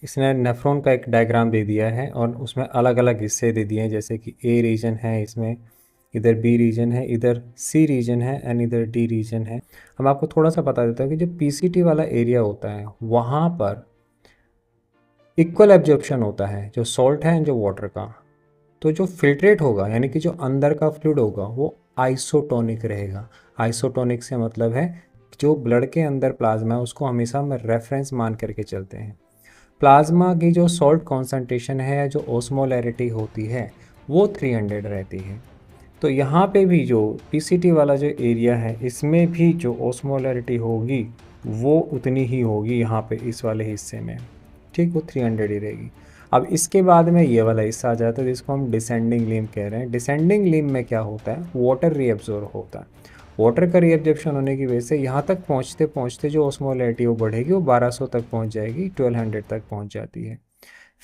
इसने नेफ्रॉन का एक डायग्राम दे दिया है और उसमें अलग अलग हिस्से दे दिए हैं, जैसे कि ए रीजन है इसमें, इधर बी रीजन है, इधर सी रीजन है एंड इधर डी रीजन है। हम आपको थोड़ा सा बता देता हूँ कि जो पीसीटी वाला एरिया होता है वहाँ पर इक्वल एब्जॉर्प्शन होता है जो सॉल्ट है एंड जो वाटर का। तो जो फिल्ट्रेट होगा यानी कि जो अंदर का फ्लूइड होगा वो आइसोटोनिक रहेगा। आइसोटोनिक से मतलब है जो ब्लड के अंदर प्लाज्मा है उसको हमेशा हम रेफरेंस मान करके चलते हैं। प्लाज्मा की जो सॉल्ट कॉन्सेंट्रेशन है, जो ओस्मोलैरिटी होती है, वो 300 रहती है। तो यहाँ पे भी जो पीसीटी वाला जो एरिया है इसमें भी जो ओस्मोलैरिटी होगी वो उतनी ही होगी यहाँ पे इस वाले हिस्से में, ठीक, वो 300 ही रहेगी। अब इसके बाद में ये वाला हिस्सा आ जाता है जिसको हम डिसेंडिंग लिम्ब कह रहे हैं। डिसेंडिंग लिम्ब में क्या होता है, वाटर रीअब्जॉर्ब होता है। वाटर का रीअब्जॉर्प्शन होने की वजह से यहाँ तक पहुँचते पहुँचते जो ओस्मोलैरिटी वो बढ़ेगी, वो 1200 तक पहुँच जाएगी, 1200 तक पहुँच जाती है।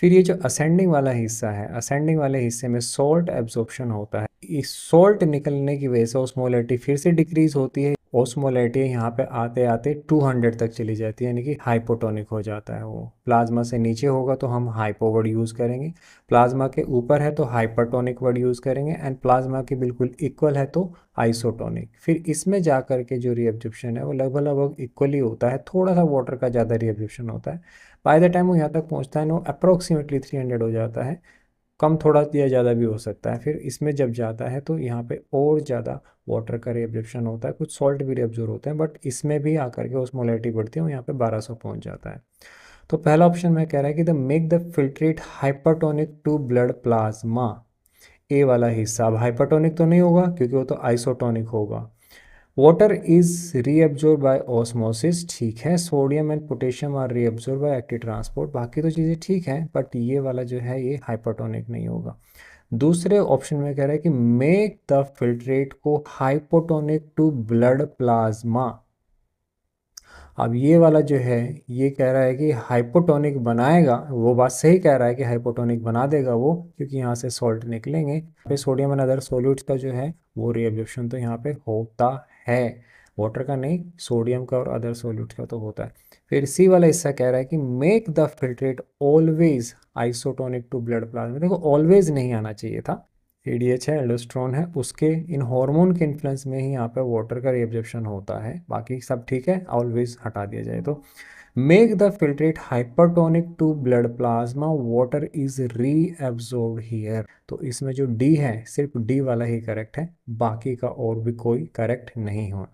फिर ये जो असेंडिंग वाला हिस्सा है, असेंडिंग वाले हिस्से में सॉल्ट एब्जॉर्प्शन होता है। इस सॉल्ट निकलने की वजह से ओस्मोलैरिटी फिर से डिक्रीज होती है। ओस्मोलैरिटी यहाँ पे आते आते 200 तक चली जाती है, यानी कि हाइपोटोनिक हो जाता है वो। प्लाज्मा से नीचे होगा तो हम हाइपो वर्ड यूज़ करेंगे, प्लाज्मा के ऊपर है तो हाइपरटोनिक वर्ड यूज़ करेंगे, एंड प्लाज्मा के बिल्कुल इक्वल है तो आइसोटोनिक। फिर इसमें जा कर के जो रीअब्जॉर्प्शन है वो लगभग लगभग इक्वली होता है, थोड़ा सा वाटर का ज़्यादा रीअब्जॉर्प्शन होता है। बाय द टाइम वो यहाँ तक पहुँचता है ना, वो अप्रोक्सीमेटली 300 हो जाता है, कम थोड़ा या ज़्यादा भी हो सकता है। फिर इसमें जब जाता है तो यहाँ पे और ज़्यादा वाटर का रिएब्जॉर्प्शन होता है, कुछ सॉल्ट भी रिएब्जॉर्ब होते हैं, बट इसमें भी आकर के ओस्मोलैरिटी बढ़ती है, वो यहाँ पे 1200 पहुँच जाता है। तो पहला ऑप्शन में कह रहा है कि the make the filtrate hypertonic to blood plasma, A वाला हिस्सा। अब हाइपरटोनिक तो नहीं होगा क्योंकि वो तो आइसोटोनिक होगा। Water is reabsorb by osmosis, ठीक है। Sodium and potassium are reabsorb by active transport, बाकी तो चीज़ें ठीक हैं, बट ये वाला जो है ये हाइपरटोनिक नहीं होगा। दूसरे ऑप्शन में कह रहा है कि मेक द फिल्ट्रेट को हाइपोटोनिक टू ब्लड प्लाज्मा। अब ये वाला जो है ये कह रहा है कि हाइपोटोनिक बनाएगा, वो बात सही कह रहा है कि हाइपोटोनिक बना देगा वो, क्योंकि यहाँ से सॉल्ट निकलेंगे। फिर सोडियम एंड अदर सॉल्यूट्स का जो है वो रिएब्जॉर्प्शन तो यहाँ पे होता है, वाटर का नहीं, सोडियम का और अदर सॉल्यूट्स का तो होता है। फिर सी वाला हिस्सा कह रहा है कि make the filtrate always isotonic to blood plasma. देखो ऑलवेज नहीं आना चाहिए था, एडीएच है, एल्डोस्ट्रोन है, उसके इन हार्मोन के इन्फ्लुएंस में ही यहाँ पे वाटर का रिएब्जॉर्प्शन होता है, बाकी सब ठीक है, ऑलवेज हटा दिया जाए तो। Make the filtrate hypertonic to blood plasma, water is reabsorbed here. तो इसमें जो डी है सिर्फ डी वाला ही करेक्ट है, बाकी का और भी कोई करेक्ट नहीं हुआ।